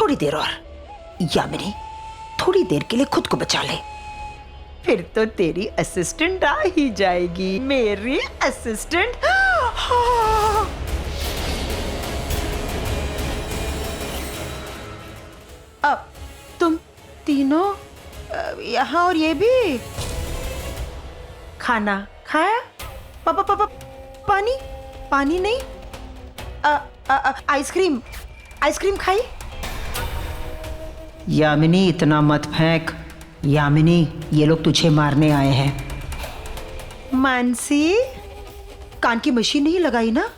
थोड़ी देर और, यामिनी थोड़ी देर के लिए खुद को बचा ले, फिर तो तेरी असिस्टेंट आ ही जाएगी, मेरी असिस्टेंट। अब तुम तीनों यहाँ, और ये भी खाना खाया? पापा पापा पानी पानी नहीं, आइसक्रीम आइसक्रीम खाई? यामिनी इतना मत फेंक, यामिनी ये लोग तुझे मारने आए हैं। मानसी, कान की मशीन नहीं लगाई ना?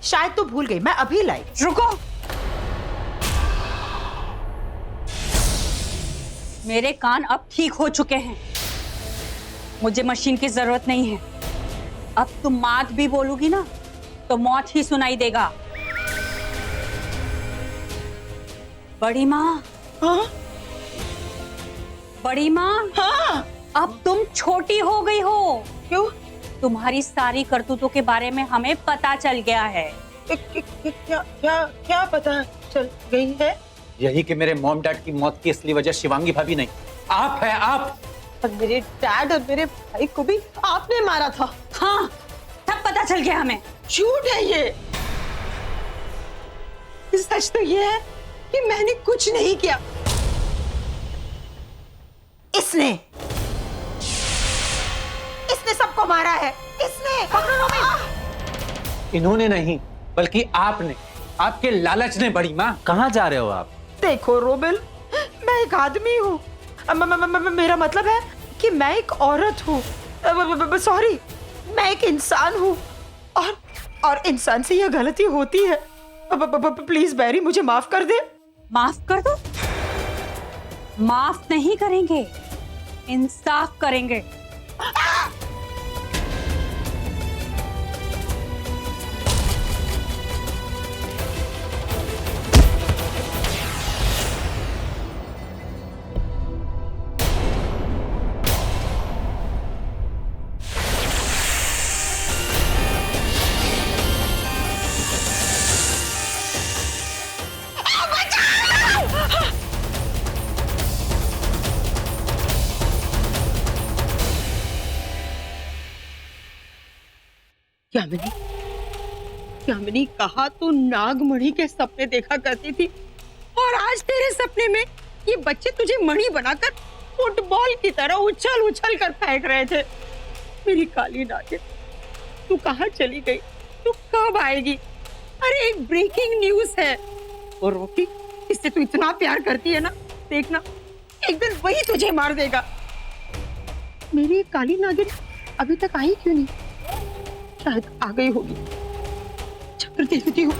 शायद तो भूल गई, मैं अभी लाई। रुको, मेरे कान अब ठीक हो चुके हैं, मुझे मशीन की जरूरत नहीं है। अब तुम मात भी बोलोगी ना तो मौत ही सुनाई देगा। बड़ी माँ। हाँ? बड़ी माँ। हाँ? अब तुम छोटी हो गई हो। क्यों? तुम्हारी सारी करतूतों के बारे में हमें पता चल गया है। क्या क्या क्या पता चल गई है? यही कि मेरे मॉम डैड की मौत की असली वजह शिवांगी भाभी नहीं, आप है, आप। और मेरे डैड और मेरे भाई को भी आपने मारा था। हाँ, सब पता चल गया हमें। झूठ है ये। सच तो ये है कि मैंने कुछ नहीं किया। इसने सबको मारा है, इसने। पकड़ो रोबिन। इन्होंने नहीं, बल्कि आपने, आपके लालच ने। बड़ी माँ, कहाँ जा रहे हो आप? देखो रोबिल, मैं एक आदमी हूँ, मेरा मतलब है कि मैं एक औरत हूँ, सॉरी, मैं एक इंसान हूँ, और इंसान से यह गलती होती है। प्लीज बैरी, मुझे माफ कर दे। माफ कर दो? माफ नहीं करेंगे, इंसाफ करेंगे। यामिनी, कहा तो नागमणि के सपने देखा करती थी, और आज तेरे सपने में ये बच्चे तुझे मणि बनाकर फुटबॉल की तरह उछल उछल कर फेंक रहे थे। मेरी काली नागिन, तू कहाँ चली गई? तू कब आएगी? अरे एक ब्रेकिंग न्यूज है। और रॉकी, इससे तू इतना प्यार करती है ना, देखना एक दिन वही तुझे मार देगा। मेरी काली नागिन अभी तक आई क्यों नहीं? शायद आ गई होगी। चक्कर देखती हूँ।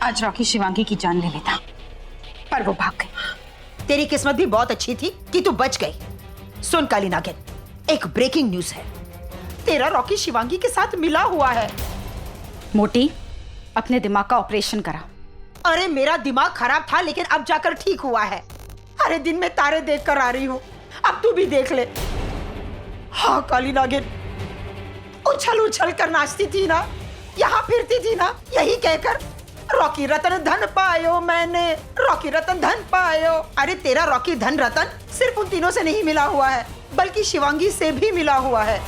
आज रॉकी शिवांगी की जान ले लेता, पर वो भाग गई। तेरी किस्मत भी बहुत अच्छी थी कि तू बच गई। सुन काली नागिन, एक ब्रेकिंग न्यूज है, तेरा रॉकी शिवांगी के साथ मिला हुआ है। मोटी, अपने दिमाग का ऑपरेशन करा। अरे मेरा दिमाग खराब था, लेकिन अब जाकर ठीक हुआ है। अरे दिन में तारे देखकर आ रही हूँ, अब तू भी देख ले। हाँ काली नागिन, उछल उछल कर नाचती थी ना, यहाँ फिरती थी ना, यही कहकर रॉकी रतन धन पायो मैंने, रॉकी रतन धन पायो। अरे तेरा रॉकी धन रतन सिर्फ उन तीनों से नहीं मिला हुआ है, बल्कि शिवांगी से भी मिला हुआ है।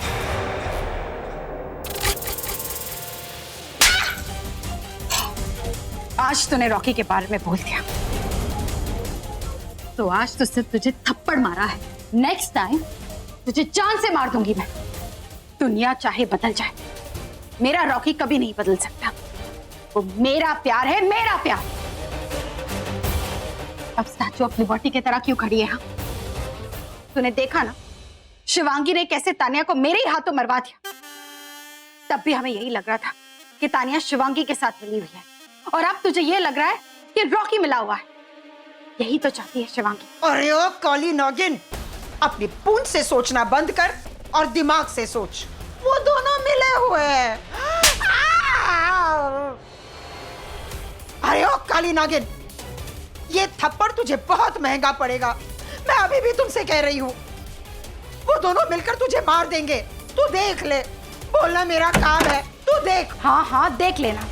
आज तूने रॉकी के बारे में बोल दिया, तो आज तो सिर्फ तुझे थप्पड़ मारा है, नेक्स्ट टाइम तुझे जान से मार दूंगी मैं। दुनिया चाहे बदल जाए, मेरा रॉकी कभी नहीं बदल सकता। वो मेरा प्यार है, मेरा प्यार। अब स्टैचू ऑफ लिबर्टी की तरह क्यों खड़ी है? हाँ, तूने देखा ना शिवांगी ने कैसे तानिया को मेरे ही हाथों मरवा दिया। तब भी हमें यही लग रहा था कि तानिया शिवांगी के साथ मिली हुई है, और अब तुझे ये लग रहा है कि रॉकी मिला हुआ है। यही तो चाहती है शिवांगी। अरे ओ काली नागिन, अपनी पूंछ से सोचना बंद कर और दिमाग से सोच। वो दोनों मिले हुए हैं। अरे ओ काली नागिन, ये थप्पड़ तुझे बहुत महंगा पड़ेगा। मैं अभी भी तुमसे कह रही हूँ, वो दोनों मिलकर तुझे मार देंगे। तू देख ले। बोलना मेरा काम है, तू देख। हाँ हाँ देख लेना।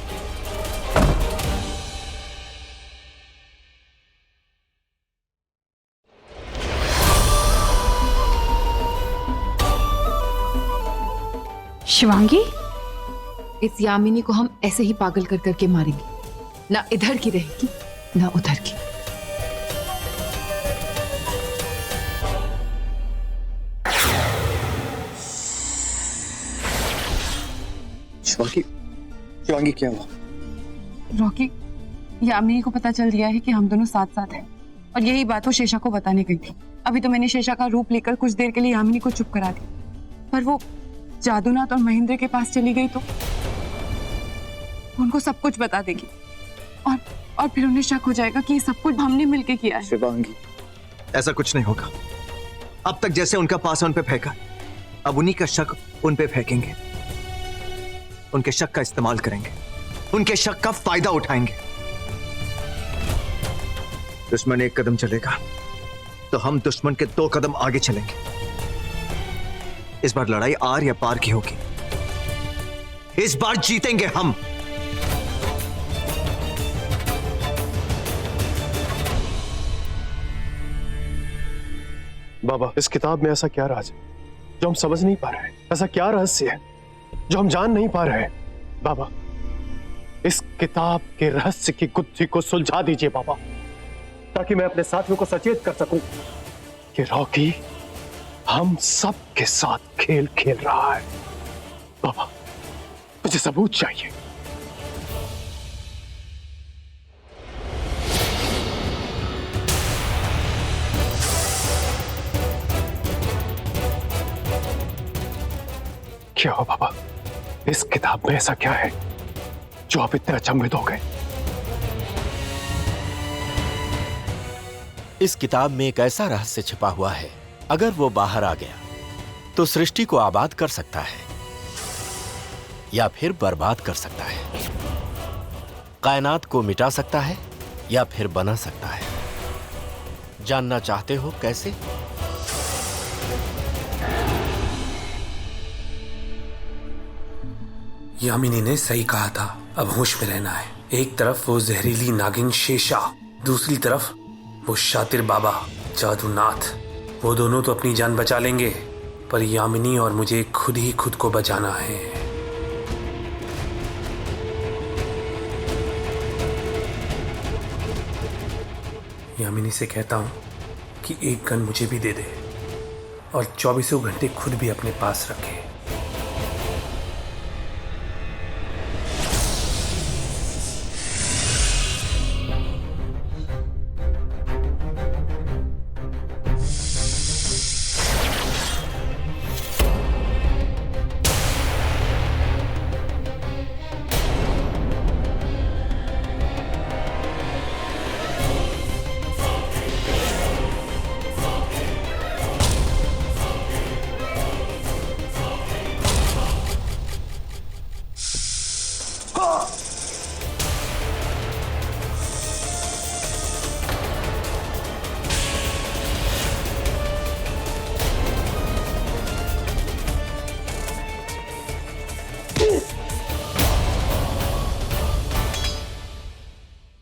शिवांगी, इस यामिनी को हम ऐसे ही पागल कर करके मारेंगे, ना इधर की रहेगी ना उधर की। शिवांगी, शिवांगी क्या हुआ? रॉकी, यामिनी को पता चल गया है कि हम दोनों साथ साथ हैं और यही बात वो शेषा को बताने गई थी। अभी तो मैंने शेषा का रूप लेकर कुछ देर के लिए यामिनी को चुप करा दी, पर वो जादूनाथ और महेंद्र के पास चली गई तो उनको सब कुछ बता देगी और फिर उन्हें शक हो जाएगा कि ये सब कुछ हमने मिलके किया है। शिवांगी, ऐसा कुछ नहीं होगा। अब तक जैसे उनका पास उन पे फेंका, अब उन्हीं का शक उन पे फेंकेंगे। उनके शक का इस्तेमाल करेंगे, उनके शक का फायदा उठाएंगे। दुश्मन एक कदम चलेगा तो हम दुश्मन के 2 कदम आगे चलेंगे। इस बार लड़ाई आर या पार की होगी। इस बार जीतेंगे हम। बाबा, इस किताब में ऐसा क्या राज है जो हम समझ नहीं पा रहे हैं? ऐसा क्या रहस्य है जो हम जान नहीं पा रहे हैं? बाबा, इस किताब के रहस्य की गुत्थी को सुलझा दीजिए बाबा, ताकि मैं अपने साथियों को सचेत कर सकूं कि रॉकी हम सब के साथ खेल खेल रहा है। बाबा, मुझे सबूत चाहिए। क्या हो बाबा, इस किताब में ऐसा क्या है जो आप इतने अचंभित हो गए? इस किताब में एक ऐसा रहस्य छिपा हुआ है, अगर वो बाहर आ गया तो सृष्टि को आबाद कर सकता है या फिर बर्बाद कर सकता है, कायनात को मिटा सकता है या फिर बना सकता है। जानना चाहते हो कैसे? यामिनी ने सही कहा था, अब होश में रहना है। एक तरफ वो जहरीली नागिन शेषा, दूसरी तरफ वो शातिर बाबा जादूनाथ। वो दोनों तो अपनी जान बचा लेंगे, पर यामिनी और मुझे खुद ही खुद को बचाना है। यामिनी से कहता हूं कि एक गन मुझे भी दे दे और 24 घंटे खुद भी अपने पास रखे।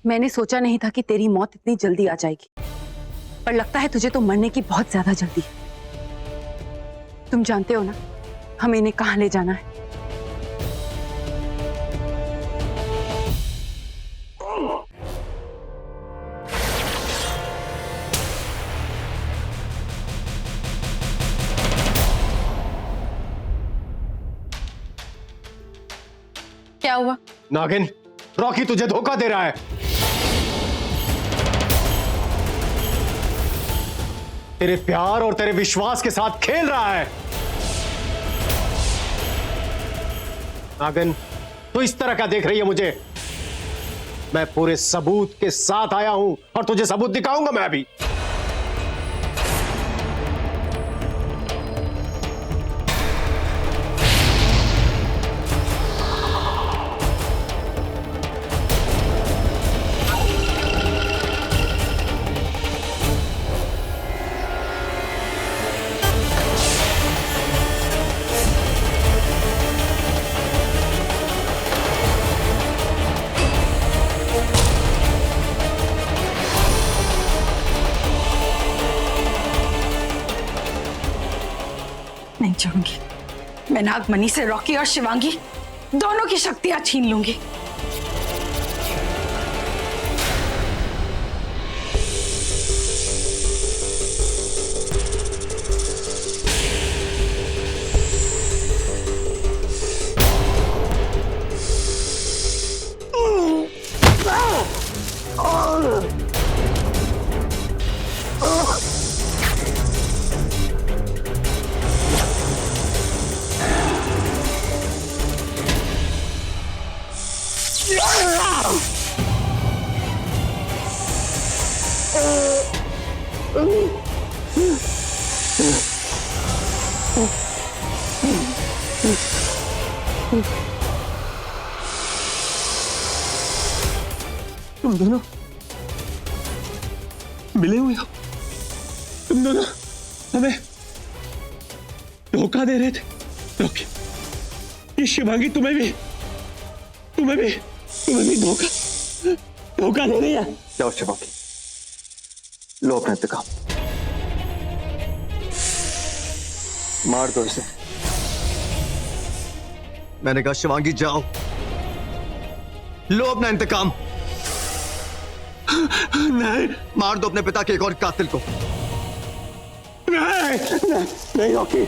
मैंने सोचा नहीं था कि तेरी मौत इतनी जल्दी आ जाएगी, पर लगता है तुझे तो मरने की बहुत ज्यादा जल्दी है। तुम जानते हो ना हमें इन्हें कहां ले जाना है? क्या हुआ? नागिन, रॉकी तुझे धोखा दे रहा है। तेरे प्यार और तेरे विश्वास के साथ खेल रहा है। नागिन, तू इस तरह का देख रही है मुझे? मैं पूरे सबूत के साथ आया हूं और तुझे सबूत दिखाऊंगा मैं अभी। करूंगी। मैं नागमणि से रॉकी और शिवांगी दोनों की शक्तियां छीन लूंगी। तुम दोनों मिले हुए हो। तुम दोनों हमें धोखा दे रहे थे। रॉकी, ये शिवांगी तुम्हें भी धोखा दे रही है। जाओ शिवांगी, लो अपना इंतकाम, मार दो इसे। मैंने कहा शिवांगी जाओ, लो अपना इंतकाम। नहीं मार दो अपने पिता के एक और कातिल को। नहीं रॉकी,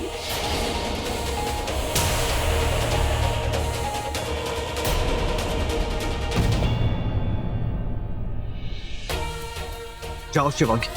जाओ शिवांगी,